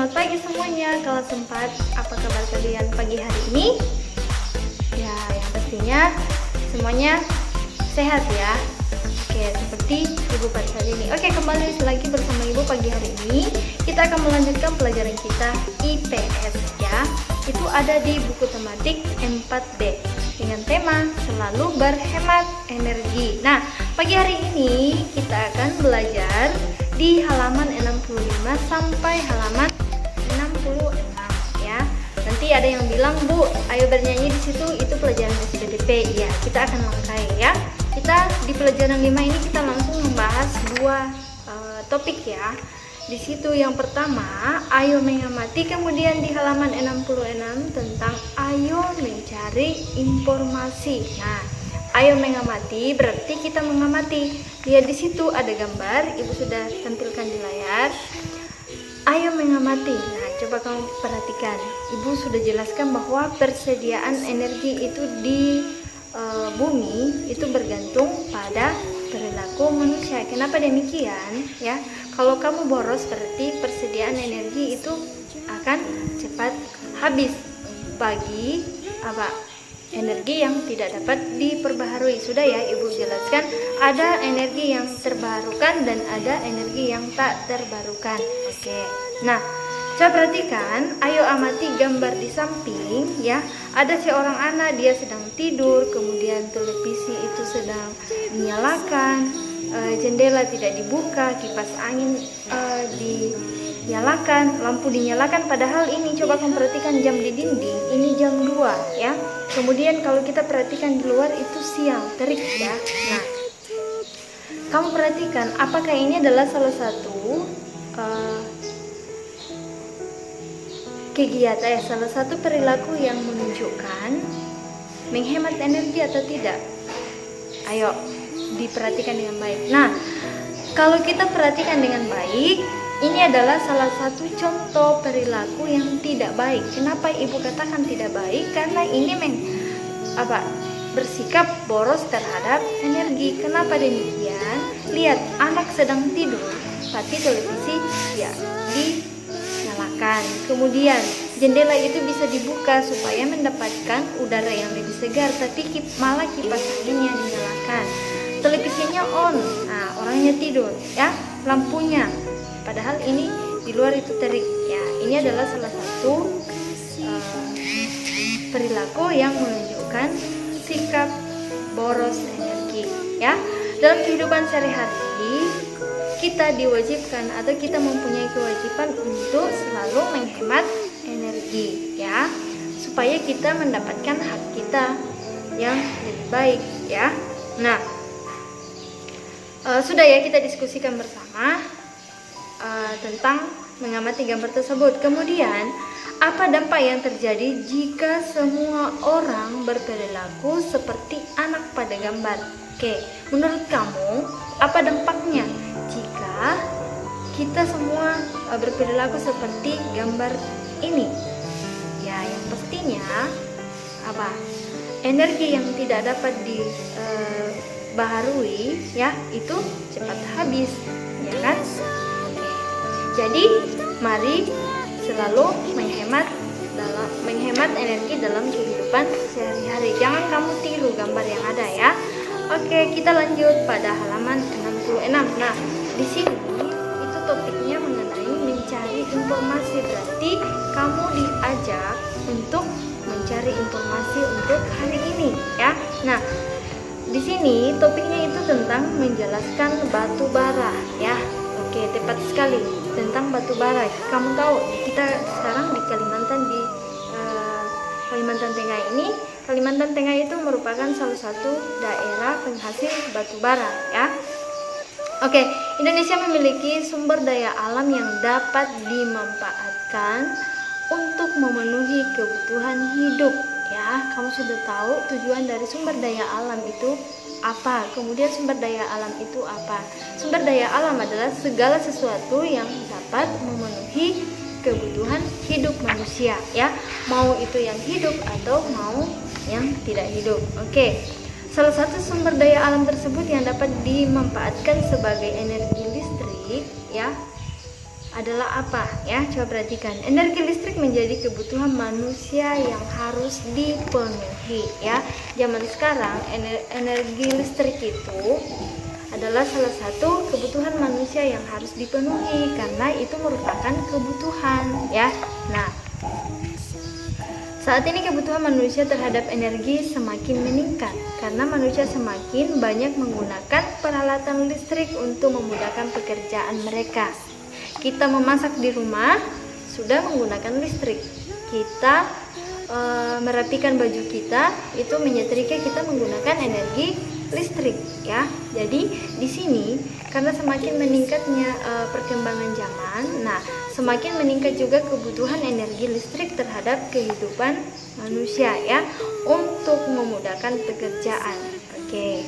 Selamat pagi semuanya, kalau sempat, apa kabar kalian pagi hari ini? Ya, yang pastinya semuanya sehat ya. Oke, seperti Ibu pada saat ini. Oke, kembali lagi bersama Ibu pagi hari ini. Kita akan melanjutkan pelajaran kita IPS ya. Itu ada di buku tematik 4D dengan tema selalu berhemat energi. Nah, pagi hari ini kita akan belajar di halaman 65 sampai halaman 66 ya. Nanti ada yang bilang, "Bu, ayo bernyanyi di situ, itu pelajaran SPDP." Ya, kita akan langkai ya. Kita di pelajaran 5 ini kita langsung membahas dua topik ya. Di situ yang pertama, ayo mengamati, kemudian di halaman 66 tentang ayo mencari informasi. Nah, ayo mengamati berarti kita mengamati. Lihat di situ ada gambar, Ibu sudah tampilkan di layar. Ayo mengamati. Nah, coba kamu perhatikan. Ibu sudah jelaskan bahwa persediaan energi itu di bumi itu bergantung pada perilaku manusia. Kenapa demikian? Ya, kalau kamu boros berarti persediaan energi itu akan cepat habis bagi energi yang tidak dapat diperbaharui. Sudah ya Ibu jelaskan, ada energi yang terbarukan dan ada energi yang tak terbarukan. Oke. Nah, coba perhatikan, ayo amati gambar di samping ya. Ada seorang anak, dia sedang tidur, kemudian televisi itu sedang dinyalakan, jendela tidak dibuka, kipas angin dinyalakan, lampu dinyalakan. Padahal ini coba kamu perhatikan jam di dinding, ini jam 2 ya. Kemudian kalau kita perhatikan di luar itu siang, terik ya. Nah, kamu perhatikan apakah ini adalah salah satu kegiatan salah satu perilaku yang menunjukkan menghemat energi atau tidak? Ayo diperhatikan dengan baik. Nah, kalau kita perhatikan dengan baik, ini adalah salah satu contoh perilaku yang tidak baik. Kenapa Ibu katakan tidak baik? Karena ini bersikap boros terhadap energi. Kenapa demikian? Lihat, anak sedang tidur, tapi televisi ya dinyalakan. Kemudian jendela itu bisa dibuka supaya mendapatkan udara yang lebih segar, tapi malah kipas anginnya dinyalakan. Televisinya on, nah orangnya tidur ya, lampunya. Padahal ini di luar itu terik ya. Ini adalah salah satu perilaku yang menunjukkan sikap boros energi ya. Dalam kehidupan sehari-hari kita diwajibkan atau kita mempunyai kewajiban untuk selalu menghemat energi ya, supaya kita mendapatkan hak kita yang lebih baik ya. Nah, sudah ya kita diskusikan bersama tentang mengamati gambar tersebut. Kemudian, apa dampak yang terjadi jika semua orang berperilaku seperti anak pada gambar? Oke, menurut kamu apa dampaknya jika kita semua berperilaku seperti gambar ini? Ya, yang pastinya energi yang tidak dapat dibaharui ya, itu cepat habis, ya kan? Jadi, mari selalu menghemat energi dalam kehidupan sehari-hari. Jangan kamu tiru gambar yang ada ya. Oke, kita lanjut pada halaman 66. Nah, di sini itu topiknya mengenai mencari informasi. Berarti kamu diajak untuk mencari informasi untuk hari ini ya. Nah, di sini topiknya itu tentang menjelaskan batu bara ya. Oke, tepat sekali tentang batu bara. Kamu tahu kita sekarang di Kalimantan Tengah ini, Kalimantan Tengah itu merupakan salah satu daerah penghasil batu bara ya. Oke, Indonesia memiliki sumber daya alam yang dapat dimanfaatkan untuk memenuhi kebutuhan hidup ya. Kamu sudah tahu tujuan dari sumber daya alam itu apa? Kemudian sumber daya alam itu apa? Sumber daya alam adalah segala sesuatu yang dapat memenuhi kebutuhan hidup manusia ya, mau itu yang hidup atau mau yang tidak hidup. Oke, salah satu sumber daya alam tersebut yang dapat dimanfaatkan sebagai energi listrik ya adalah apa ya? Coba perhatikan. Energi listrik menjadi kebutuhan manusia yang harus dipenuhi ya. Zaman sekarang energi listrik itu adalah salah satu kebutuhan manusia yang harus dipenuhi karena itu merupakan kebutuhan ya. Nah, saat ini kebutuhan manusia terhadap energi semakin meningkat karena manusia semakin banyak menggunakan peralatan listrik untuk memudahkan pekerjaan mereka. Kita memasak di rumah sudah menggunakan listrik. Kita merapikan baju kita itu menyetrika kita menggunakan energi listrik ya. Jadi di sini karena semakin meningkatnya perkembangan zaman, nah semakin meningkat juga kebutuhan energi listrik terhadap kehidupan manusia ya untuk memudahkan pekerjaan. Oke.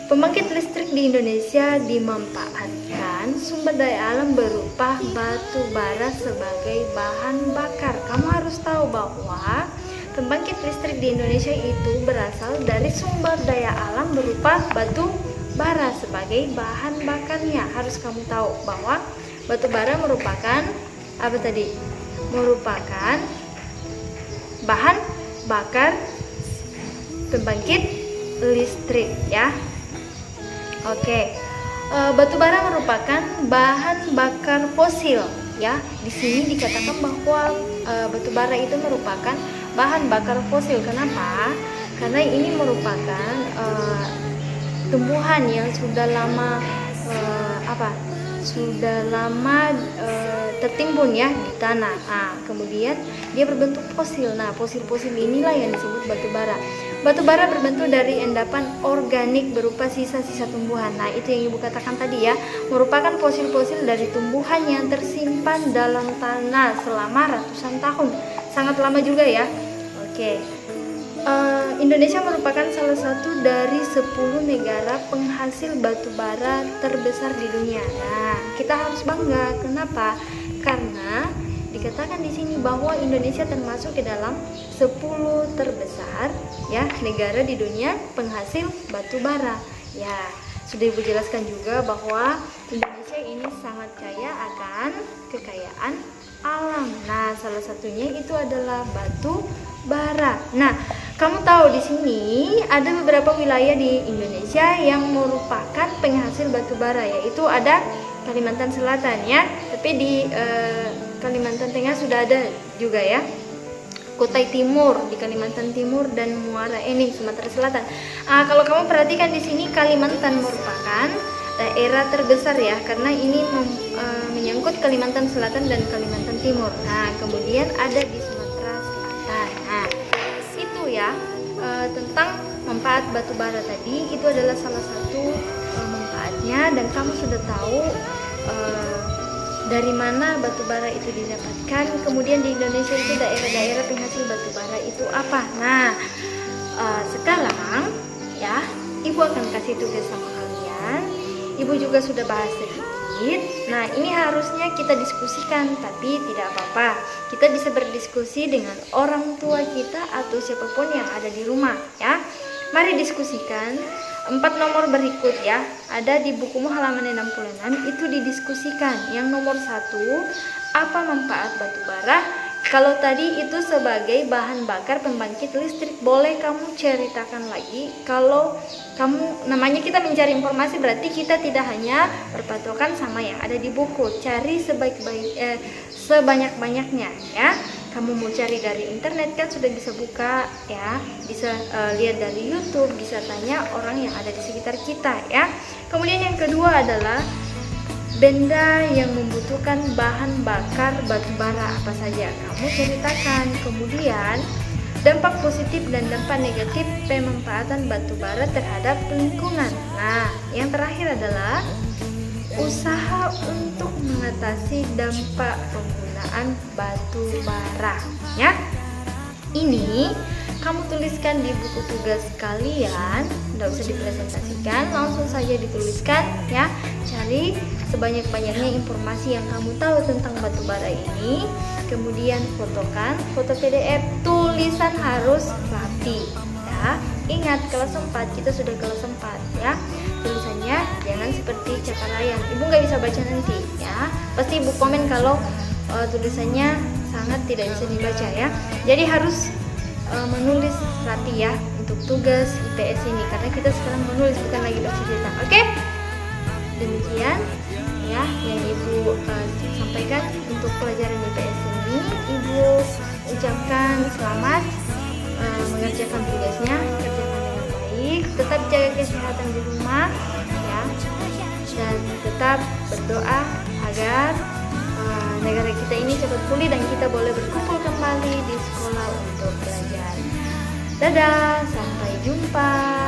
Pembangkit listrik di Indonesia dimanfaatkan sumber daya alam berupa batu bara sebagai bahan bakar. Kamu harus tahu bahwa pembangkit listrik di Indonesia itu berasal dari sumber daya alam berupa batu bara sebagai bahan bakarnya. Harus kamu tahu bahwa batu bara merupakan apa tadi? Merupakan bahan bakar pembangkit listrik ya. Oke. Batu bara merupakan bahan bakar fosil ya. Di sini dikatakan bahwa batu bara itu merupakan bahan bakar fosil. Kenapa? Karena ini merupakan tumbuhan yang sudah lama tertimbun ya di tanah. Nah, kemudian dia berbentuk fosil. Nah, fosil-fosil inilah yang disebut batu bara. Batu bara berbentuk dari endapan organik berupa sisa-sisa tumbuhan. Nah, itu yang Ibu katakan tadi ya, merupakan fosil-fosil dari tumbuhan yang tersimpan dalam tanah selama ratusan tahun. Sangat lama juga ya. Oke. Indonesia merupakan salah satu dari 10 negara penghasil batu bara terbesar di dunia. Nah, kita harus bangga. Kenapa? Karena dikatakan di sini bahwa Indonesia termasuk ke dalam 10 terbesar ya negara di dunia penghasil batu bara. Ya, sudah Ibu jelaskan juga bahwa Indonesia ini sangat kaya akan kekayaan alam. Nah, salah satunya itu adalah batu bara. Nah, kamu tahu di sini ada beberapa wilayah di Indonesia yang merupakan penghasil batu bara, yaitu ada Kalimantan Selatan ya. Tapi di Kalimantan Tengah sudah ada juga ya. Kutai Timur di Kalimantan Timur dan Muara Enim Sumatera Selatan. Kalau kamu perhatikan di sini Kalimantan merupakan daerah terbesar ya, karena ini menyangkut Kalimantan Selatan dan Kalimantan Timur. Nah, kemudian ada di Sumatera Selatan. Nah, itu ya tentang manfaat batu bara tadi. Itu adalah salah satu manfaatnya, dan kamu sudah tahu dari mana batu bara itu didapatkan. Kemudian di Indonesia itu daerah-daerah penghasil batu bara itu apa. Nah, sekarang ya Ibu akan kasih tugas sama kalian. Ibu juga sudah bahas sedikit. Nah, ini harusnya kita diskusikan, tapi tidak apa-apa. Kita bisa berdiskusi dengan orang tua kita atau siapapun yang ada di rumah ya. Mari diskusikan 4 nomor berikut ya. Ada di bukumu halaman 66, itu didiskusikan. Yang nomor 1, apa manfaat batu bara? Kalau tadi itu sebagai bahan bakar pembangkit listrik, boleh kamu ceritakan lagi. Kalau kamu, namanya kita mencari informasi, berarti kita tidak hanya berpatokan sama yang ada di buku. Cari sebanyak-banyaknya ya. Kamu mau cari dari internet kan sudah bisa buka ya, bisa lihat dari YouTube, bisa tanya orang yang ada di sekitar kita ya. Kemudian yang kedua adalah benda yang membutuhkan bahan bakar batu bara apa saja, kamu ceritakan. Kemudian dampak positif dan dampak negatif pemanfaatan batu bara terhadap lingkungan. Nah, yang terakhir adalah usaha untuk mengatasi dampak penggunaan batu bara ya. Ini kamu tuliskan di buku tugas kalian, tidak usah dipresentasikan, langsung saja dituliskan ya. Cari sebanyak-banyaknya informasi yang kamu tahu tentang batu bara ini, kemudian fotokan, foto PDF, tulisan harus rapi ya. Ingat, kelas 4, kita sudah kelas 4 ya. Tulisannya jangan seperti cakalayang, Ibu nggak bisa baca nanti ya. ya. Pasti ibu komen kalau tulisannya sangat tidak bisa dibaca ya. Jadi harus menulis rapi ya untuk tugas IPS ini, karena kita sekarang menulis bukan lagi baca cerita. Oke? Demikian ya yang ibu sampaikan untuk pelajaran IPS ini. Ibu ucapkan selamat mengerjakan tugasnya, kerjakan dengan baik, tetap jaga kesehatan di rumah ya, dan tetap berdoa agar negara kita ini cepat pulih dan kita boleh berkumpul kembali di sekolah untuk belajar. Dadah, sampai jumpa.